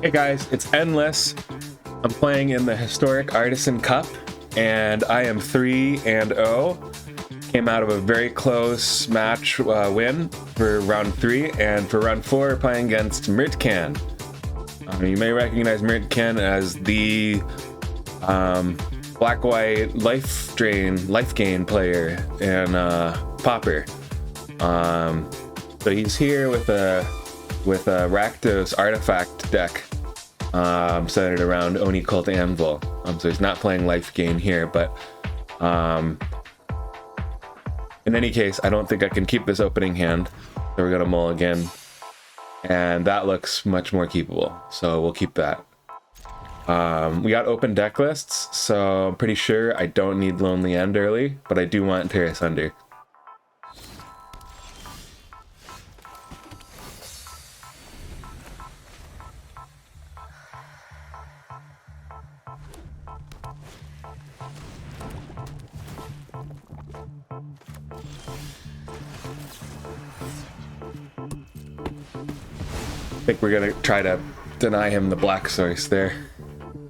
Hey guys, it's Endless. I'm playing in the Historic Artisan Cup, and I am 3-0. Came out of a very close match win for round 3, and for round 4, playing against Mirtcan. You may recognize Mirtcan as the black-white life gain player in Pauper. So he's here with a Rakdos artifact deck centered around Oni Cult Anvil. So he's not playing life gain here, but in any case, I don't think I can keep this opening hand, so we're gonna mulligan, and that looks much more keepable, so we'll keep that. We got open deck lists, so I'm pretty sure I don't need Lonely End early, but I do want Terrace Under. I think we're gonna try to deny him the black source there,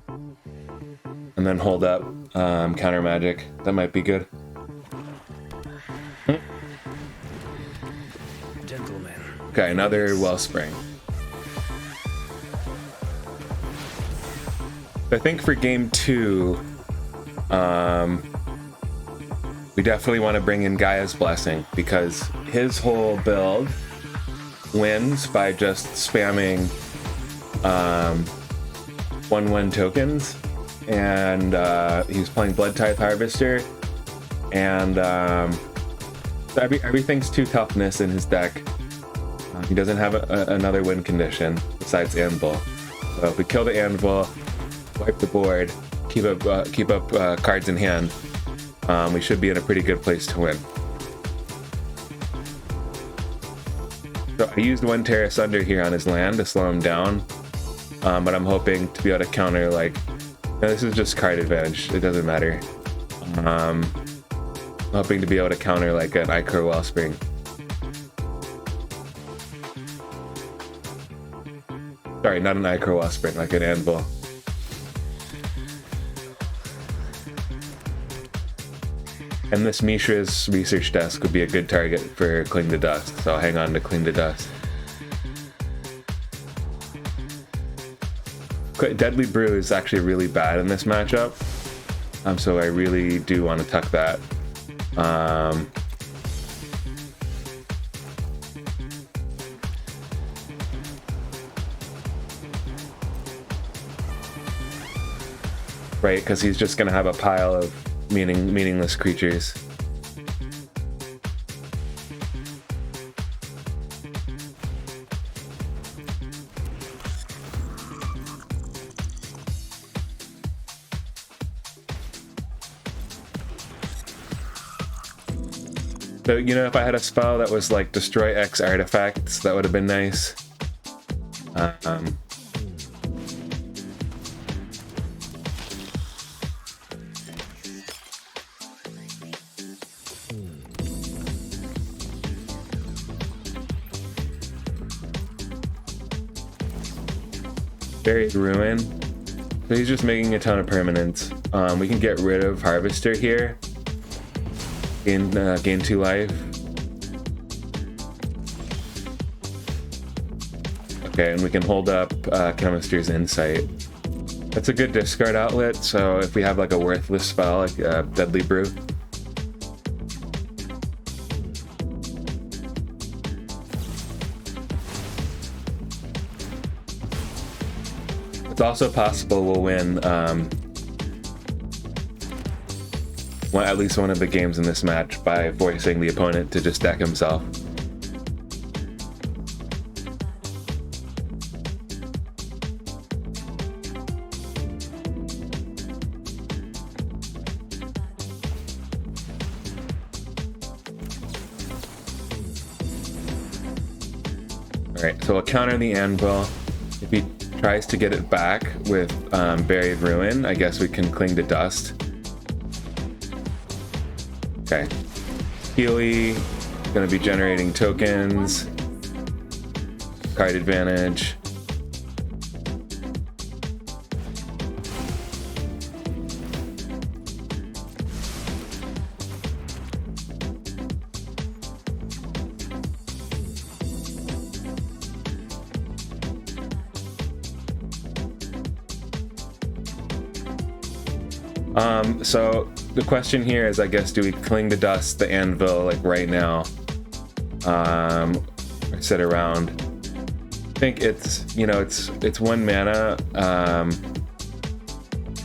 and then hold up counter magic. That might be good. Gentlemen. Okay, another Wellspring. I think for game 2, we definitely want to bring in Gaia's Blessing, because his whole build wins by just spamming 1/1 tokens, and he's playing Blood Tithe Harvester, and everything's 2 toughness in his deck. He doesn't have another win condition besides Anvil. So if we kill the Anvil, wipe the board, keep up cards in hand, we should be in a pretty good place to win. So I used 1 Terrace Under here on his land to slow him down, but I'm hoping to be able to counter, like, no, this is just card advantage, it doesn't matter. I'm hoping to be able to counter like an Ichor Wellspring. Sorry, not an Ichor Wellspring, like an Anvil. And this Mishra's research desk would be a good target for Cling to Dust, so I'll hang on to Cling to Dust. Deadly Brew is actually really bad in this matchup, so I really do want to tuck that. Right, because he's just going to have a pile of meaningless creatures. So, you know, if I had a spell that was like destroy X artifacts, that would have been nice. Buried Ruin. So he's just making a ton of permanents. We can get rid of Harvester here. Gain 2 life. Okay, and we can hold up Chemistry's Insight. That's a good discard outlet, so if we have like a worthless spell like Deadly Brew. It's also possible we'll win at least one of the games in this match by forcing the opponent to just deck himself. Alright, so we'll counter the Anvil. If he tries to get it back with Buried Ruin, I guess we can Cling to Dust. Okay. Healy, gonna be generating tokens. Card advantage. So the question here is, I guess, do we cling to dust the Anvil like right now? Or sit around? I think it's, you know, it's 1 mana.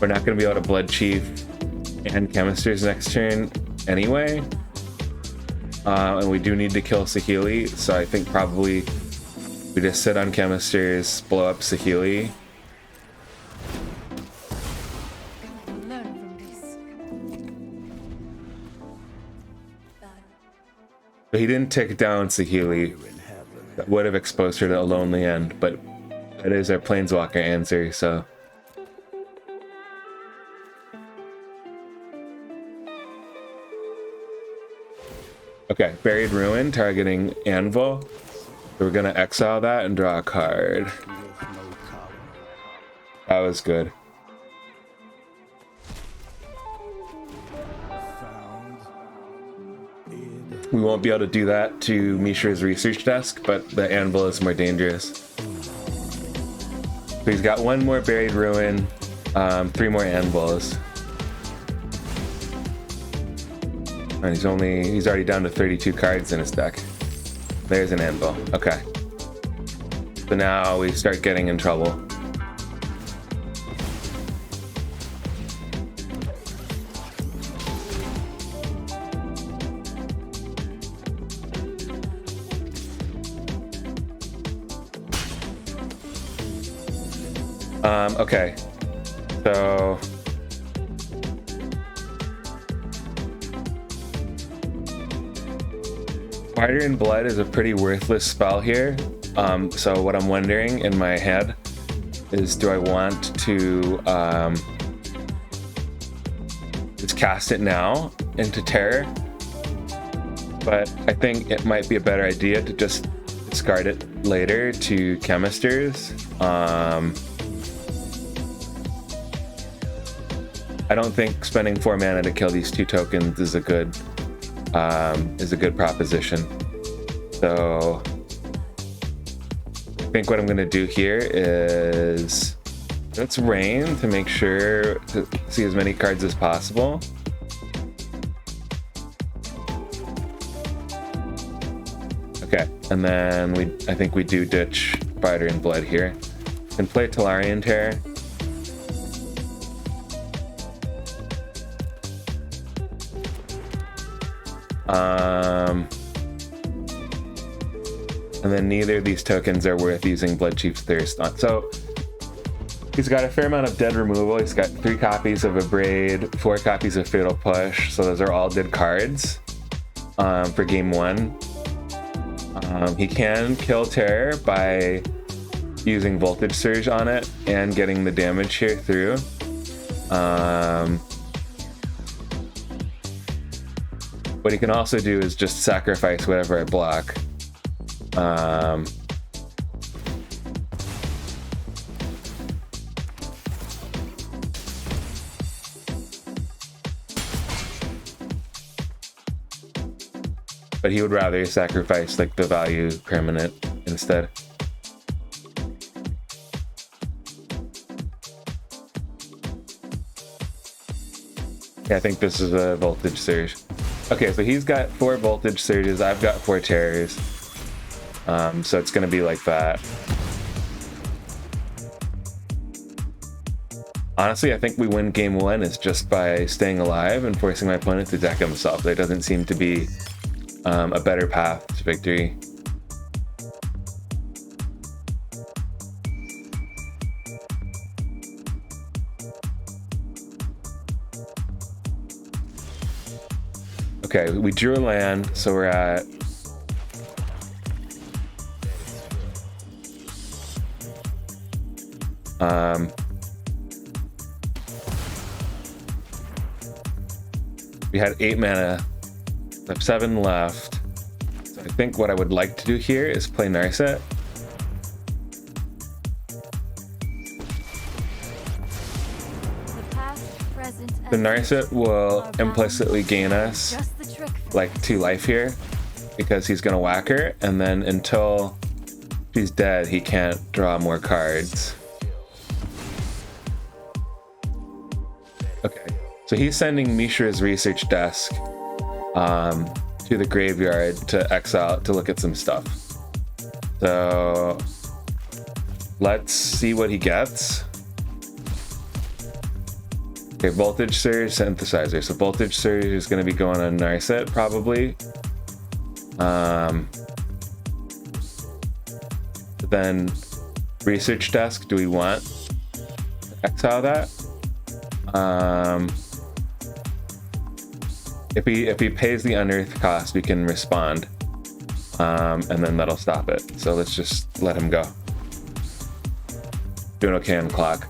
We're not going to be able to Blood Chief and Chemisters next turn anyway. And we do need to kill Saheeli, so I think probably we just sit on Chemisters, blow up Saheeli. But he didn't take down Saheeli. That would have exposed her to a lonely end, but that is our Planeswalker answer, so. Okay, Buried Ruin targeting Anvil. So we're gonna exile that and draw a card. That was good. We won't be able to do that to Mishra's research desk, but the Anvil is more dangerous. So he's got 1 more Buried Ruin, 3 more Anvils. And he's already down to 32 cards in his deck. There's an Anvil. Okay. So now we start getting in trouble. Okay. So Spider in Blood is a pretty worthless spell here. So what I'm wondering in my head is, do I want to just cast it now into Terror? But I think it might be a better idea to just discard it later to Chemisters. I don't think spending 4 mana to kill these 2 tokens is a good proposition. So I think what I'm gonna do here is let's rain to make sure to see as many cards as possible. Okay, and then I think we do ditch Spider in Blood here and play Tolarian Terror. And then neither of these tokens are worth using Blood Chief's Thirst on. So he's got a fair amount of dead removal. He's got 3 copies of Abrade, 4 copies of Fatal Push. So those are all good cards for game 1. He can kill Terror by using Voltage Surge on it and getting the damage here through. What he can also do is just sacrifice whatever I block. But he would rather sacrifice like the value permanent instead. Yeah, I think this is a Voltage Surge. Okay, so he's got 4 Voltage Surges, I've got 4 Terrors. So it's gonna be like that. Honestly, I think we win game 1 is just by staying alive and forcing my opponent to deck himself. There doesn't seem to be a better path to victory. Okay, we drew a land, so we're at we had 8 mana, I have 7 left. So I think what I would like to do here is play Narset. The Narset will implicitly gain us like 2 life here because he's gonna whack her, and then until she's dead he can't draw more cards. Okay, So he's sending Mishra's research desk to the graveyard to exile to look at some stuff. So let's see what he gets. Okay, voltage surge synthesizer. So voltage surge is going to be going on Narset probably. Then research desk. Do we want to exile that? If he pays the unearth cost, we can respond, and then that'll stop it. So let's just let him go. Doing okay on clock.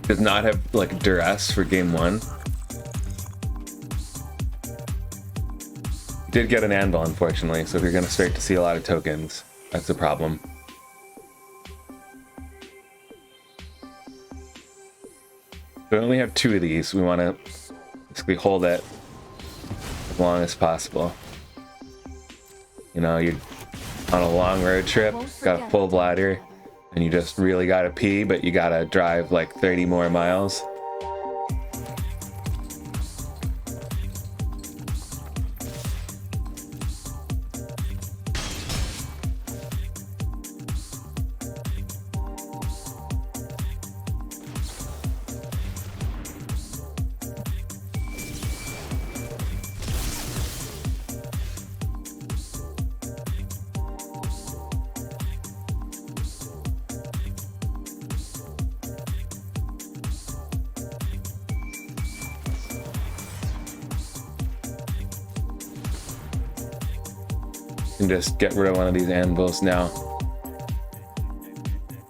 Does not have like duress for game 1. Did get an Anvil, unfortunately, so we're gonna start to see a lot of tokens. That's a problem. We only have 2 of these. We want to basically hold it as long as possible. You know, you're on a long road trip, got a full bladder, and you just really gotta pee, but you gotta drive like 30 more miles. And just get rid of one of these anvils now.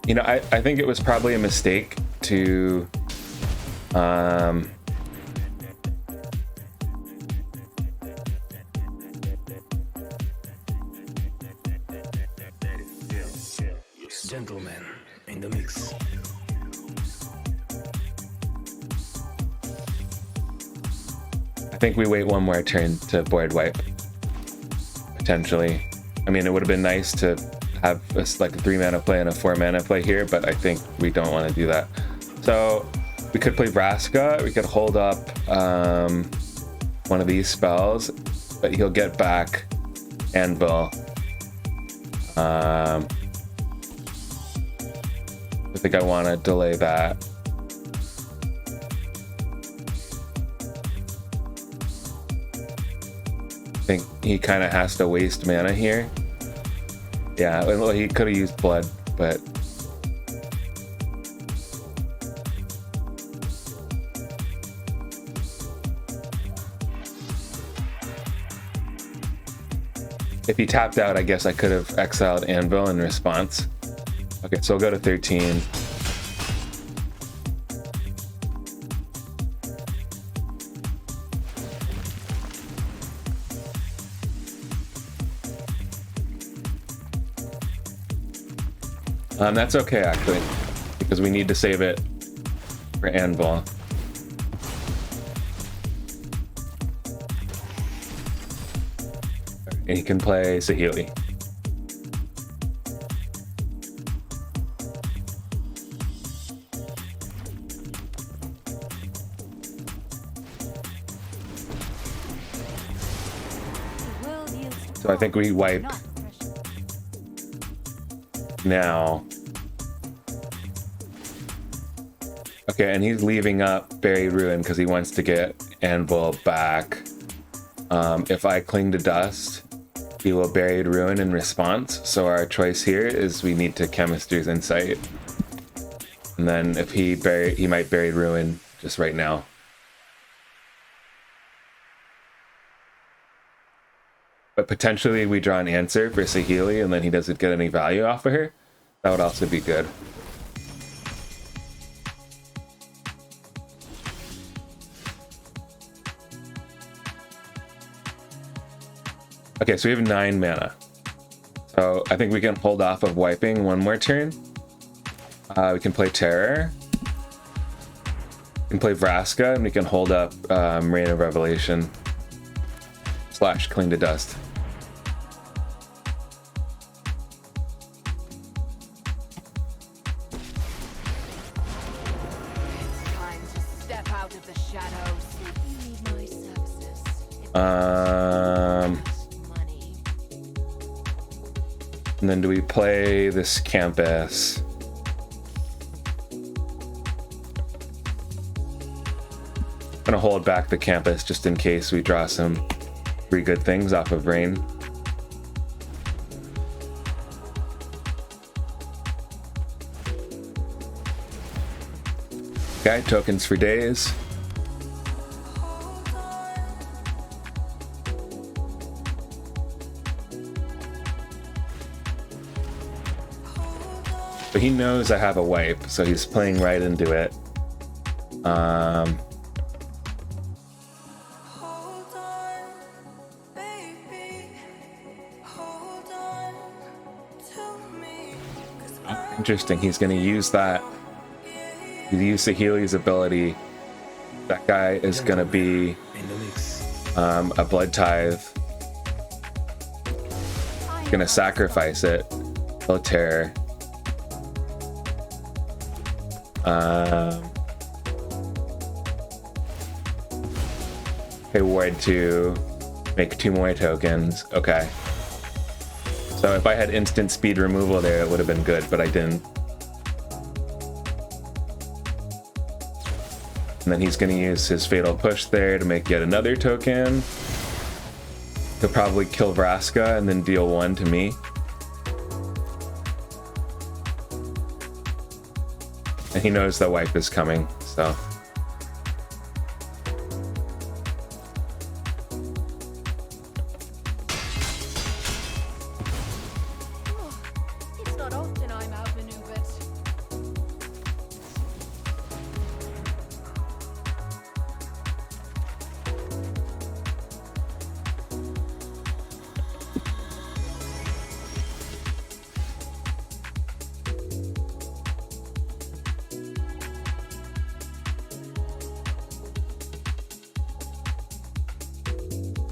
You know, I think it was probably a mistake to Gentlemen in the mix. I think we wait one more turn to board wipe. Potentially. I mean, it would have been nice to have like a 3 mana play and a 4 mana play here, but I think we don't want to do that. So we could play Vraska. We could hold up one of these spells, but he'll get back Anvil. I think I want to delay that. I think he kind of has to waste mana here. Yeah, well, he could have used blood, but if he tapped out, I guess I could have exiled Anvil in response. Okay, so I'll go to 13. That's okay, actually, because we need to save it for Anvil. And he can play Saheeli. So I think we wipe now. Okay, and he's leaving up Buried Ruin because he wants to get Anvil back. If I cling to dust, he will Buried Ruin in response. So our choice here is we need to Chemistry's Insight. And then if he might Buried Ruin just right now. But potentially we draw an answer for Saheeli and then he doesn't get any value off of her. That would also be good. Okay, so we have 9 mana. So I think we can hold off of wiping one more turn. We can play Terror. We can play Vraska, and we can hold up Reign of Revelation / Cling to Dust. And then do we play this campus? I'm gonna hold back the campus just in case we draw some pretty good things off of rain. Okay, tokens for days. But he knows I have a wipe, so he's playing right into it. Interesting, he's going to use that. He used Sahili's ability. That guy is going to be a blood tithe. He's going to sacrifice it. He'll tear. Okay, ward to make 2 more tokens. Okay. So if I had instant speed removal there, it would have been good, but I didn't. And then he's going to use his fatal push there to make yet another token. He'll probably kill Vraska and then deal 1 to me. And he knows the wipe is coming, so. It's not often I'm outmaneuvered.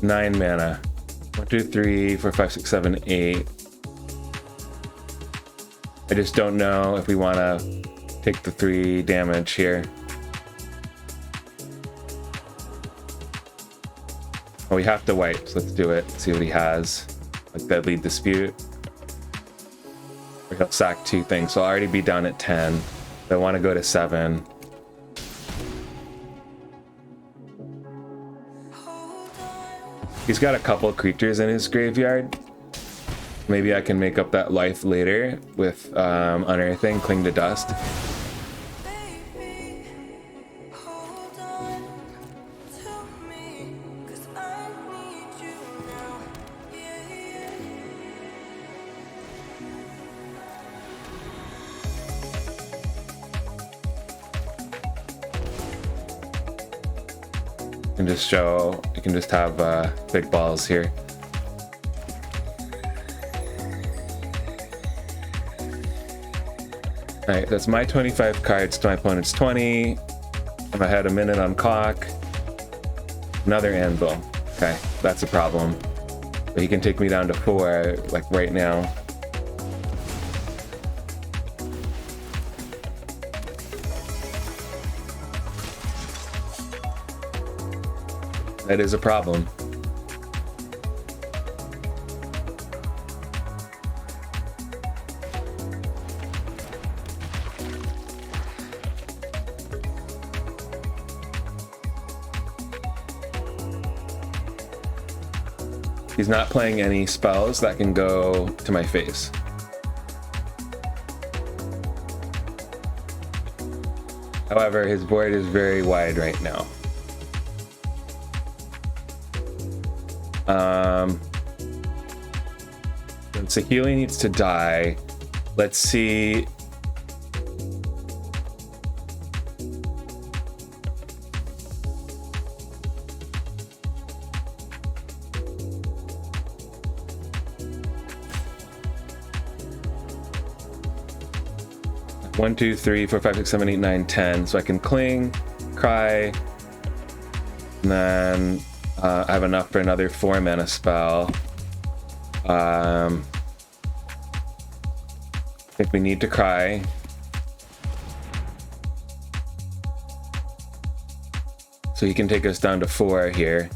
Nine mana. 1, 2, 3, 4, 5, 6, 7, 8. I just don't know if we want to take the 3 damage here. Oh, we have to wipe, so let's do it. See what he has. Like Deadly Dispute. Or he'll sack 2 things, so I'll already be down at 10. So I want to go to 7. He's got a couple creatures in his graveyard. Maybe I can make up that life later with Unearthing, Cling to Dust. And just show, you can just have big balls here. Alright, that's my 25 cards to my opponent's 20. If I had a minute on clock. Another Anvil. Okay, that's a problem. But he can take me down to 4, like right now. That is a problem. He's not playing any spells that can go to my face. However, his board is very wide right now. So Healy needs to die. Let's see. One, two, three, four, five, six, seven, eight, nine, 10. So I can cling, cry, and then I have enough for another 4 mana spell. I think we need to cry. So he can take us down to 4 here.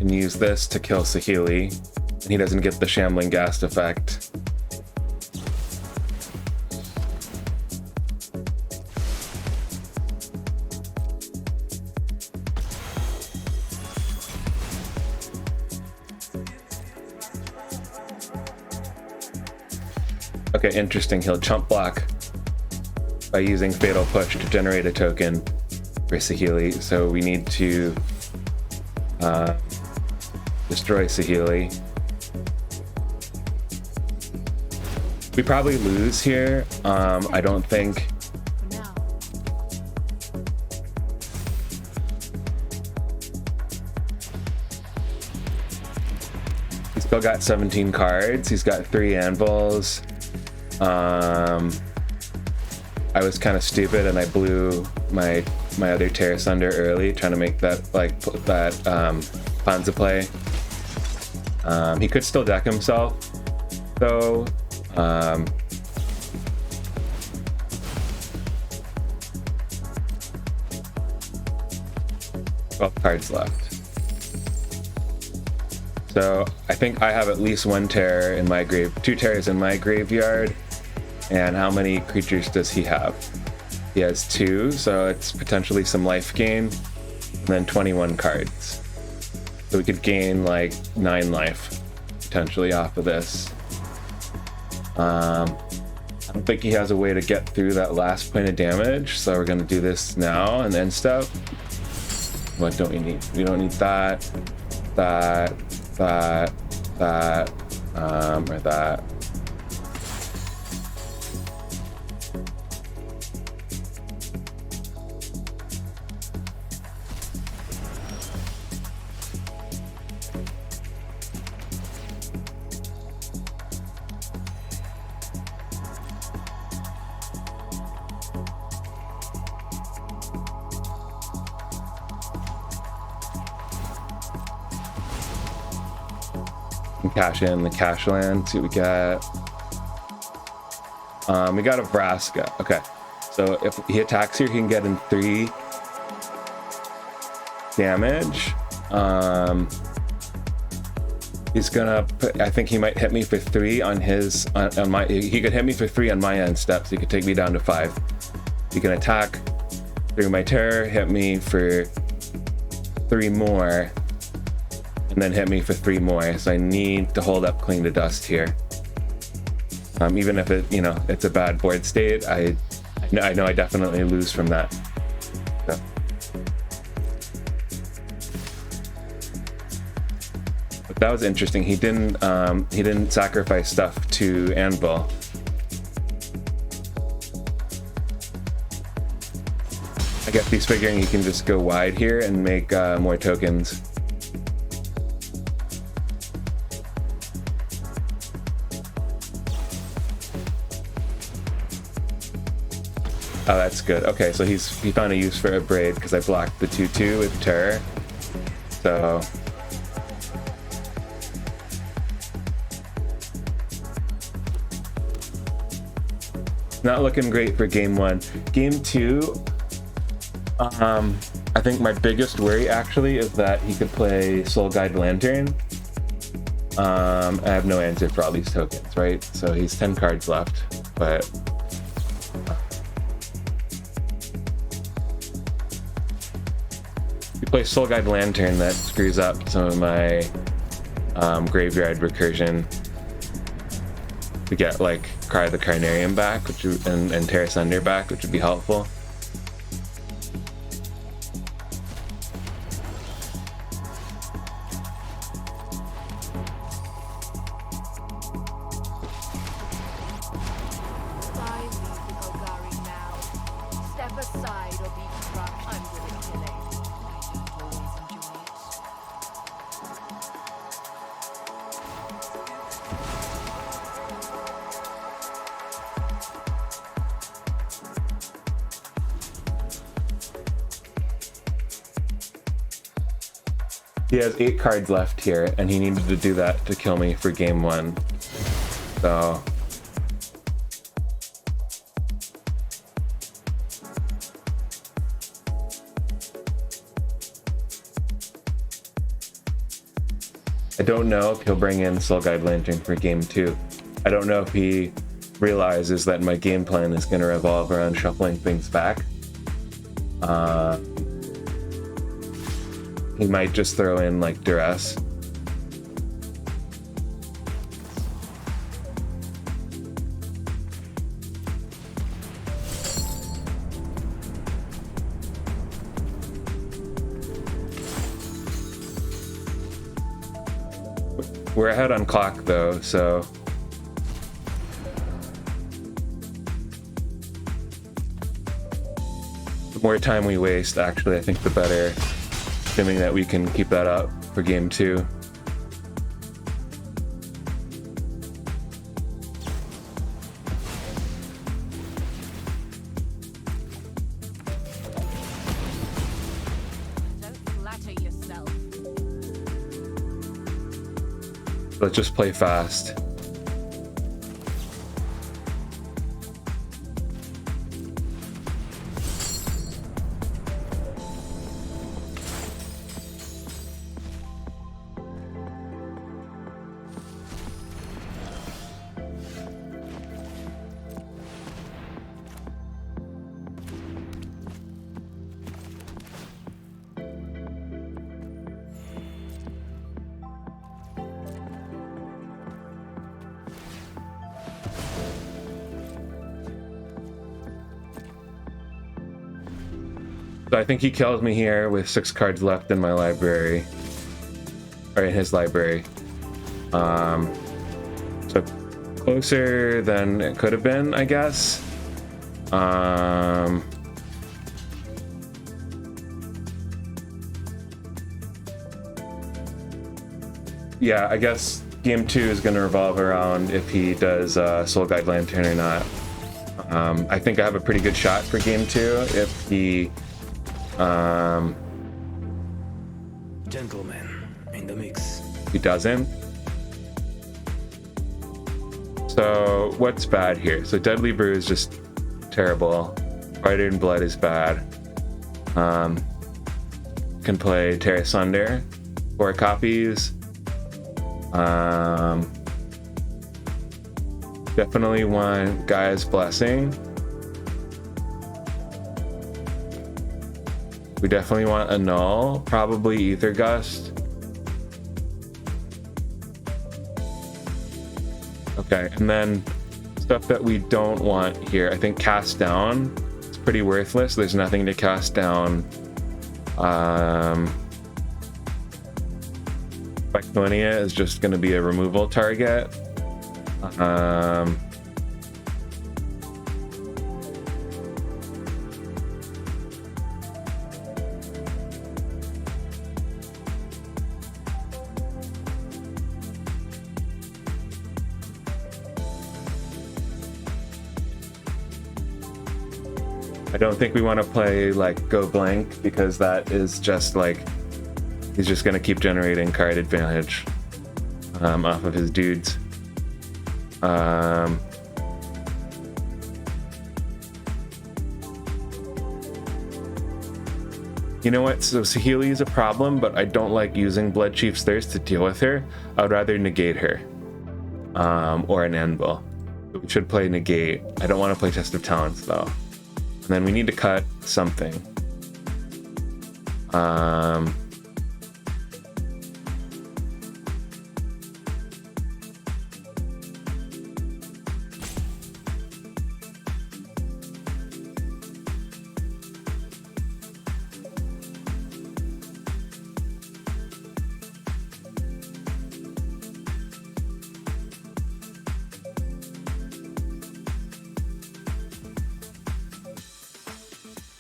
and use this to kill Saheeli, and he doesn't get the Shambling Ghast effect. Okay, interesting. He'll chump block by using Fatal Push to generate a token for Saheeli. So we need to destroy Saheeli. We probably lose here. I don't think. For now. He's still got 17 cards. He's got 3 anvils. I was kind of stupid and I blew my other Terrace Under early, trying to make that Panza play. He could still deck himself though. 12 cards left. So I think I have at least 1 terror in my 2 terrors in my graveyard. And how many creatures does he have? He has 2, so it's potentially some life gain. And then 21 cards. So we could gain like 9 life potentially off of this. I don't think he has a way to get through that last point of damage, so we're gonna do this now and end step. What don't we need? We don't need that, or that. Cash in the cash land, see what we get. We got a Vraska. Okay, so if he attacks here, he can get in 3 damage. He's gonna put, I think he might hit me for 3 on his on my. He could hit me for 3 on my end steps. He could take me down to 5. He can attack through my terror, hit me for 3 more. And then hit me for 3 more, so I need to hold up Cling to Dust here. Even if it, it's a bad board state, I know I definitely lose from that. So. But that was interesting. He didn't sacrifice stuff to Anvil. I guess he's figuring he can just go wide here and make more tokens. Oh, that's good. Okay, so he found a use for a Braid because I blocked the 2/2 with Terror. So not looking great for game 1. Game 2, I think my biggest worry actually is that he could play Soul Guide Lantern. I have no answer for all these tokens, right? So he's 10 cards left, but play Soul Guide Lantern, that screws up some of my graveyard recursion to get like Cry the Carnarium back, and Terrace Under back, which would be helpful. Step aside or be crushed. I'm good at killing. I don't always enjoy it. He has 8 cards left here, and he needed to do that to kill me for game 1. So I don't know if he'll bring in Soul Guide Lantern for game 2. I don't know if he realizes that my game plan is going to revolve around shuffling things back. He might just throw in like Duress. We're ahead on clock though, so the more time we waste, actually, I think the better, assuming that we can keep that up for game 2. Don't flatter yourself. Let's just play fast. So I think he kills me here with 6 cards left in my library, or in his library. So closer than it could have been, I guess. Yeah, I guess game 2 is going to revolve around if he does Soul Guide Lantern or not. I think I have a pretty good shot for game 2 if he Gentleman in the mix. he doesn't. So what's bad here? So Deadly Brew is just terrible. Brighter in Blood is bad. Can play Tear Asunder, 4 copies. Definitely want Gaia's Blessing. We definitely want Annul, probably Ether Gust. Okay, and then stuff that we don't want here. I think Cast Down is pretty worthless. There's nothing to cast down. Victonia is just going to be a removal target. I don't think we want to play like Go Blank because that is just like he's just going to keep generating card advantage off of his dudes. You know what? So Saheeli is a problem, but I don't like using Blood Chief's Thirst to deal with her. I would rather negate her or an Anvil. We should play negate. I don't want to play Test of Talents though. And then we need to cut something.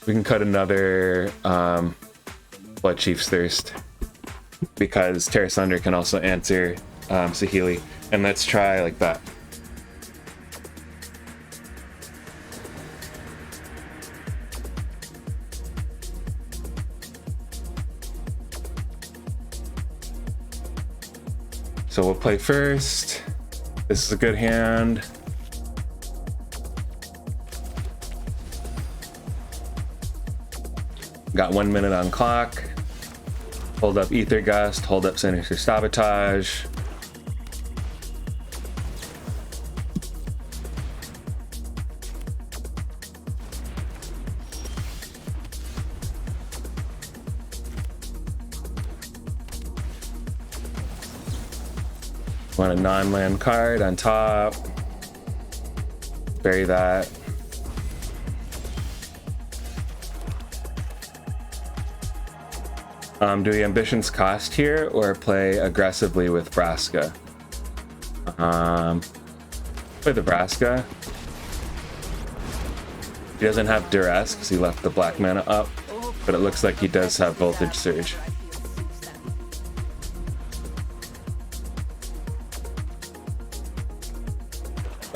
We can cut another Blood Chief's Thirst because Tear Asunder can also answer Saheeli. And let's try like that. So we'll play first. This is a good hand. Got 1 minute on clock. Hold up Ether Gust, hold up Sinister Sabotage. Want a non-land card on top. Bury that. Do we Ambitions cost here or play aggressively with Vraska? Play the Vraska. He doesn't have Duress because he left the black mana up, but it looks like he does have Voltage Surge.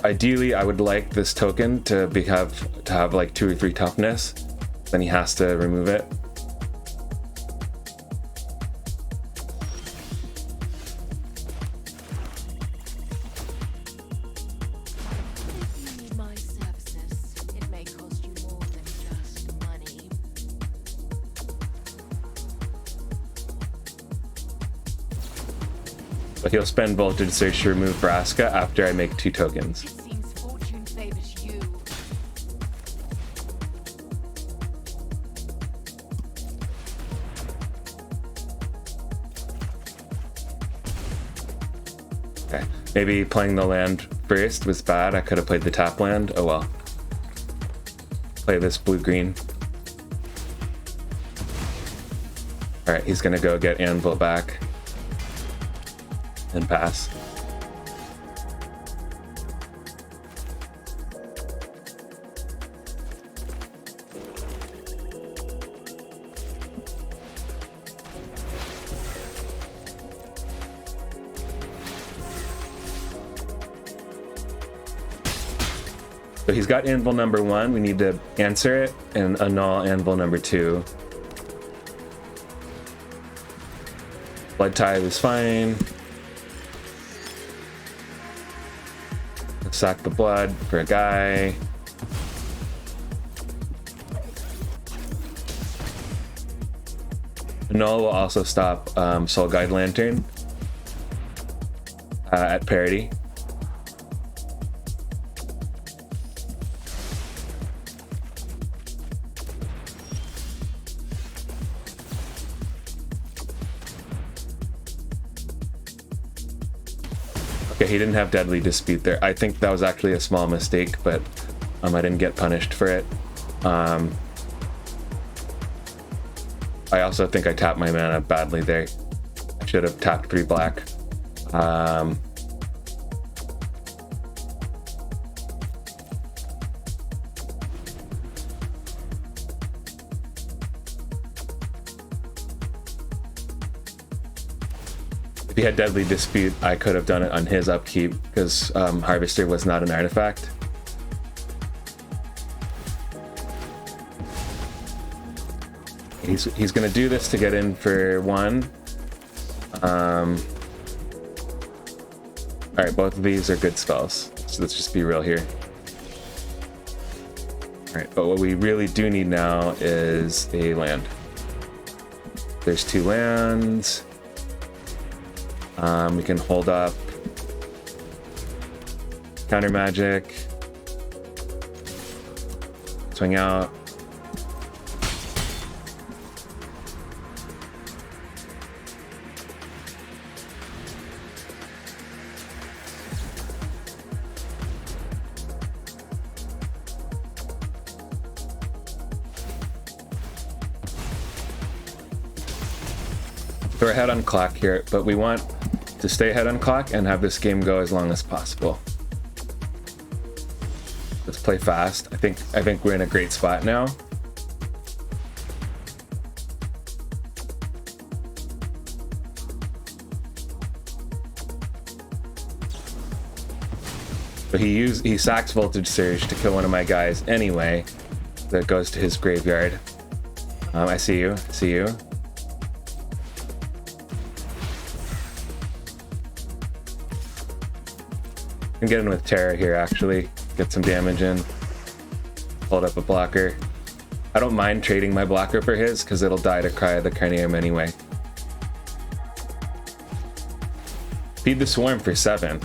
Ideally, I would like this token to have like 2 or 3 toughness. Then he has to remove it. My services, it may cost you more than just money. But he'll spend Voltage Surge to remove Vraska after I make 2 tokens. It seems fortune favors you. Okay. Maybe playing the land first was bad. I could have played the tap land. Oh well. Play this blue-green. Alright, he's gonna go get Anvil back. And pass. So he's got Anvil number 1. We need to answer it and annul Anvil number 2. Blood Tithe is fine. Sack the blood for a guy. Annul will also stop Soul Guide Lantern at parity. Okay, he didn't have Deadly Dispute there. I think that was actually a small mistake, but I didn't get punished for it. I also think I tapped my mana badly there. I should have tapped 3 black. If he had Deadly Dispute, I could have done it on his upkeep because Harvester was not an artifact. He's gonna do this to get in for 1. Alright, both of these are good spells. So let's just be real here. Alright, but what we really do need now is a land. There's 2 lands. We can hold up Counter Magic, swing out. So we're ahead on clock here, but we want to stay ahead on clock and have this game go as long as possible. Let's play fast. I think we're in a great spot now. But he sacks Voltage Surge to kill one of my guys anyway. That goes to his graveyard. I see you. See you. Can get in with Terra here, actually. Get some damage in. Hold up a blocker. I don't mind trading my blocker for his, because it'll die to Cry of the Carnium anyway. Feed the Swarm for 7.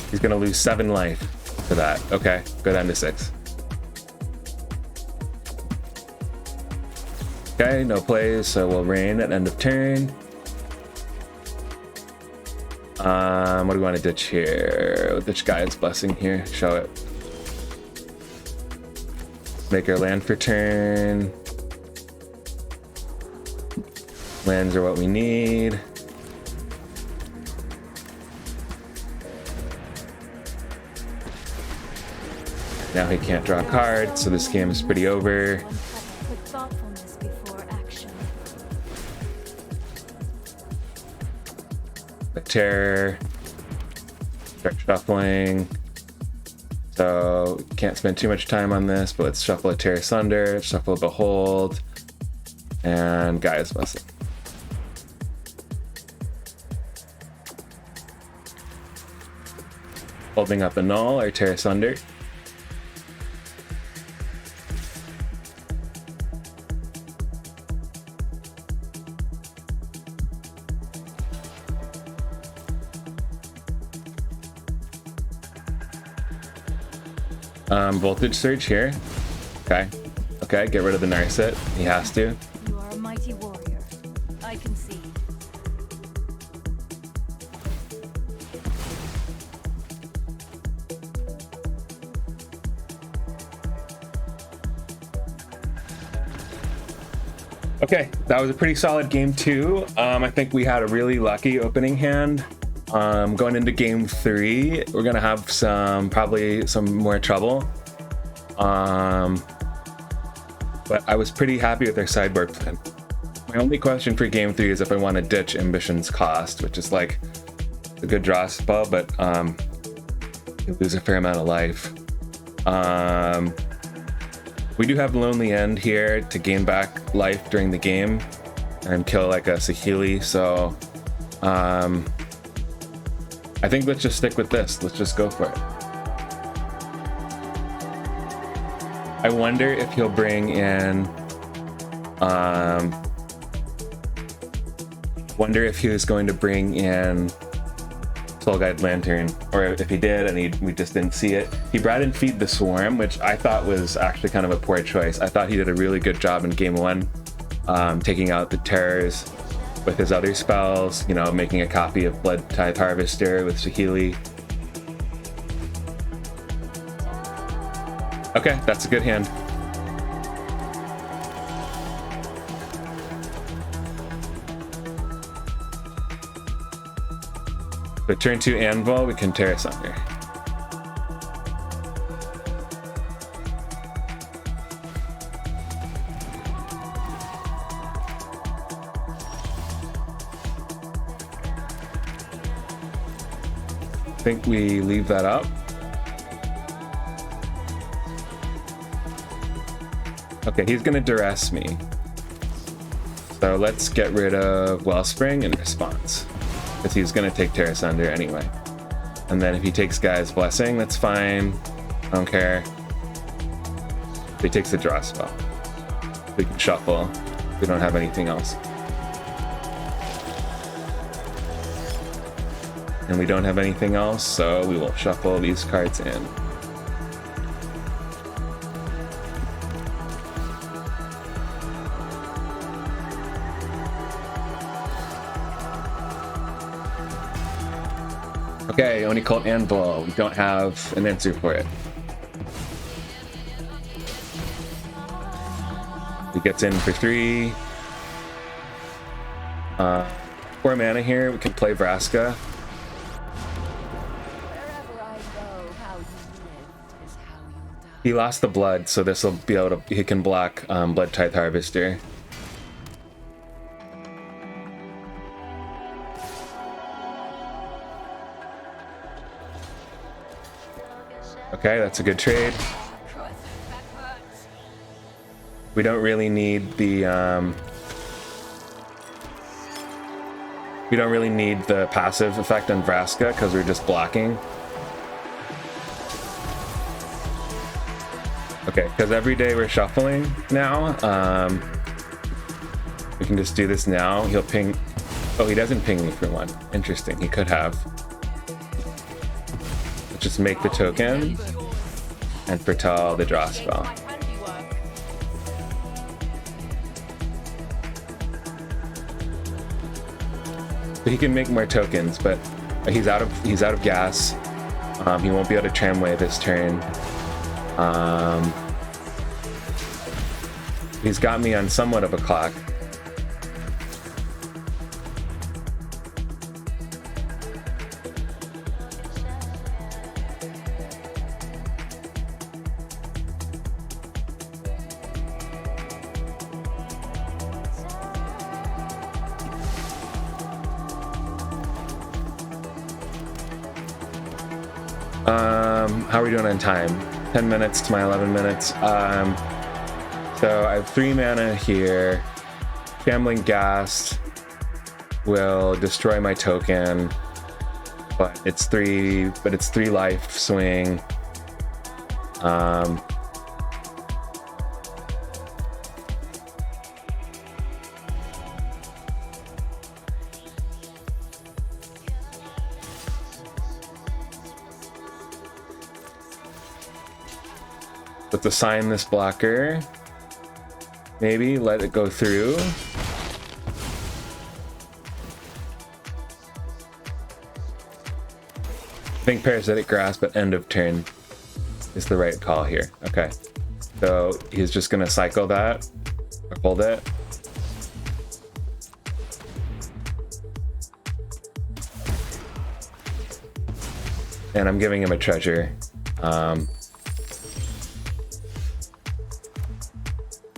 He's gonna lose 7 life for that. Okay, go down to 6. Okay, no plays, so we'll rain at end of turn. What do we want to ditch here? We'll ditch Gaia's Blessing here. Show it. Make our land for turn. Lands are what we need. Now he can't draw a card, so this game is pretty over. The terror. Start shuffling. So can't spend too much time on this, but let's shuffle a Tear Asunder, shuffle a Behold, and Gaia's Blessing. Holding up a Null or Tear Asunder. Voltage Surge here. Okay. Okay, get rid of the Narset. He has to. You are a mighty warrior. I concede. Okay, that was a pretty solid game 2. I think we had a really lucky opening hand. Going into game 3, we're gonna have probably some more trouble. But I was pretty happy with their sideboard plan. My only question for game 3 is if I want to ditch Ambition's Cost, which is like a good draw spell, but you lose a fair amount of life. We do have Lonely End here to gain back life during the game and kill like a Saheeli, so I think let's just stick with this. Let's just go for it. I wonder if he'll bring in wonder if he was going to bring in Soul Guide Lantern, or if he did and we just didn't see it. He brought in Feed the Swarm, which I thought was actually kind of a poor choice. I thought he did a really good job in game 1, taking out the terrors with his other spells, you know, making a copy of Blood Tithe Harvester with Saheeli. Okay, that's a good hand. So turn 2 Anvil, we can Tear Asunder. I think we leave that up. Okay, he's gonna duress me. So let's get rid of Wellspring in response, because he's gonna take Tear Asunder anyway. And then if he takes Gaia's Blessing, that's fine. I don't care. If he takes the draw spell, we can shuffle. We don't have anything else. And we don't have anything else, so we will shuffle these cards in. Okay, Oni Cult Anvil. We don't have an answer for it. He gets in for 3. 4 mana here. We can play Vraska. Wherever I go, how you lived is how you'll die. He lost the blood, so this will be able to. He can block Blood Tithe Harvester. Okay, that's a good trade. We don't really need the passive effect on Vraska because we're just blocking. Okay, because every day we're shuffling now. We can just do this now. He'll ping Oh, he doesn't ping me for one. Interesting. He could have. Let's just make the token and foretell the draw spell. So he can make more tokens, but he's out of gas. He won't be able to tramway this turn. He's got me on somewhat of a clock. How are we doing on time? 10 minutes to my 11 minutes. So I have 3 mana here. Shambling Ghast will destroy my token, but it's 3 life swing. Let's assign this blocker. Maybe let it go through. I think Parasitic Grasp at end of turn is the right call here. Okay. So he's just gonna cycle that or hold it. And I'm giving him a treasure.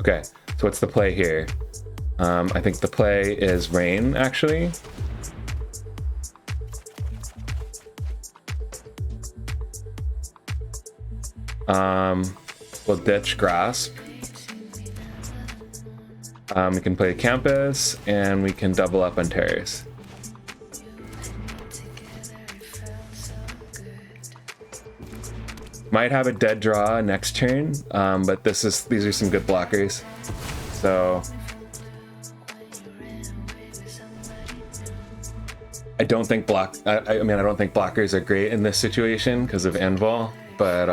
Okay, so what's the play here? I think the play is Rain, actually. We'll ditch Grasp. We can play Campus, and we can double up on Terrors. Might have a dead draw next turn, but these are some good blockers. So I don't think I don't think blockers are great in this situation because of Anvil, but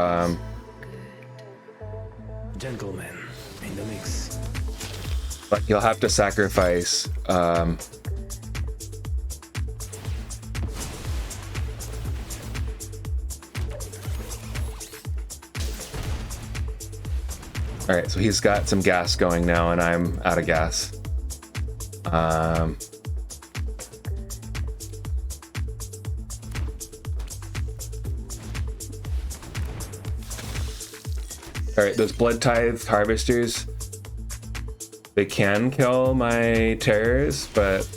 Gentlemen in the mix. but you'll have to sacrifice all right, so he's got some gas going now, and I'm out of gas. All right, those Blood Tithe Harvesters, they can kill my Terrors, but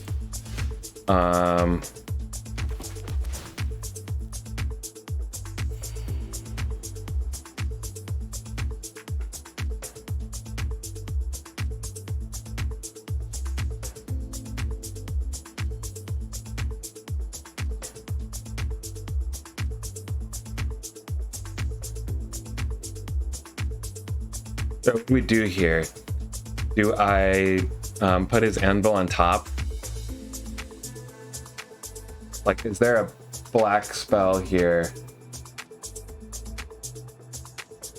so what do we do here? Do I put his Anvil on top? Like, is there a black spell here?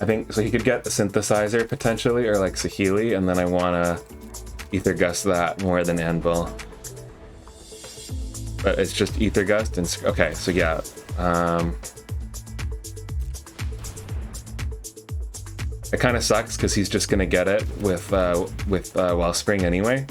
I think so. He could get the Synthesizer potentially, or like Saheeli, and then I want to Ether Gust that more than Anvil. But it's just Ether Gust and okay. So yeah. It kind of sucks because he's just gonna get it with Wellspring anyway.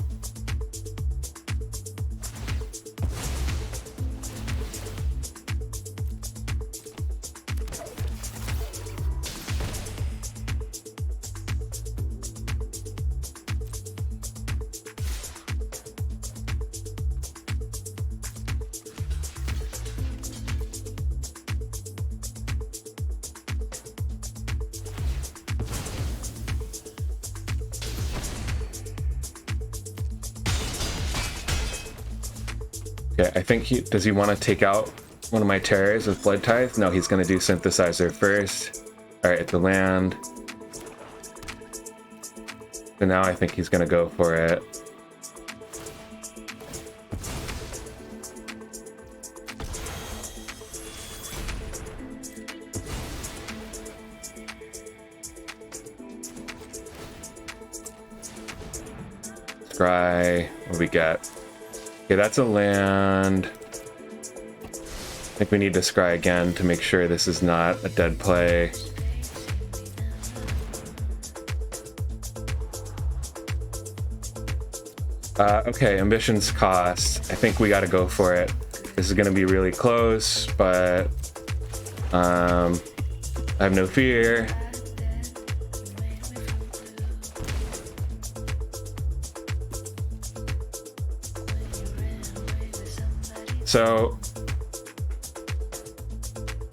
Okay, I think does he want to take out one of my Terrors with Blood Tithe? No, he's going to do Synthesizer first. All right, the land. So now I think he's going to go for it. scry. What do we get? Okay, that's a land. I think we need to scry again to make sure this is not a dead play. Okay, ambitions cost. I think we got to go for it. This is going to be really close, but I have no fear. So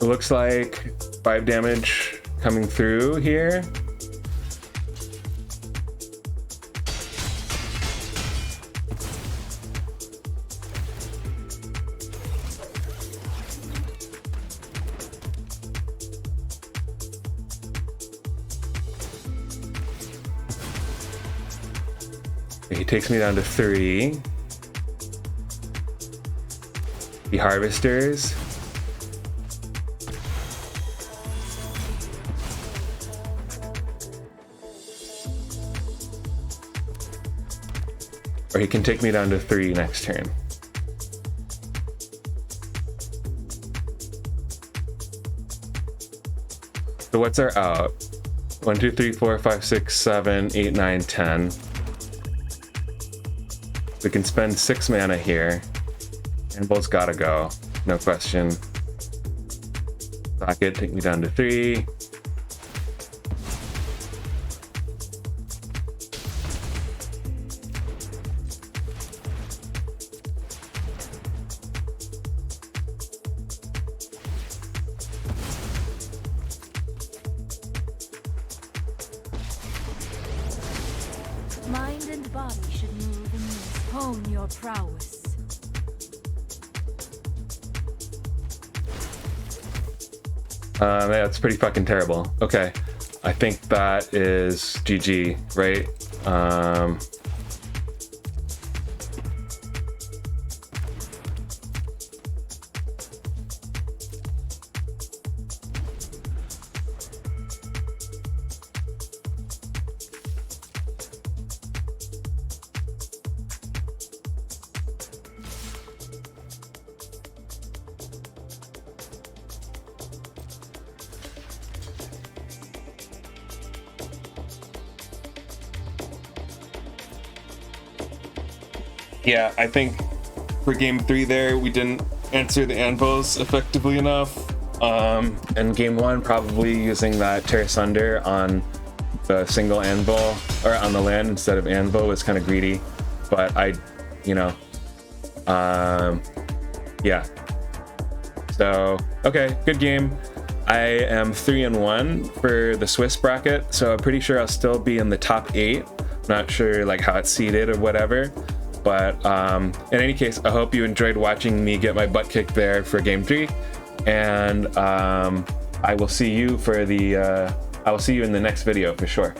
it looks like 5 damage coming through here. He takes me down to 3. He harvesters. Or he can take me down to 3 next turn. So what's our out? 1, 2, 3, 4, 5, 6, 7, 8, 9, 10. We can spend 6 mana here. Anvil's gotta go, no question. Socket, take me down to 3. Mind and body should move in this. Hone your prowess. That's pretty fucking terrible. Okay, I think that is GG, right? Yeah, I think for game 3 there, we didn't answer the anvils effectively enough. And game 1, probably using that Tear Asunder on the single anvil, or on the land instead of anvil, was kind of greedy. But yeah. So, okay, good game. I am 3-1 for the Swiss bracket, so I'm pretty sure I'll still be in the top 8. Not sure like how it's seeded or whatever. But in any case, I hope you enjoyed watching me get my butt kicked there for game 3, and I will see you in the next video for sure.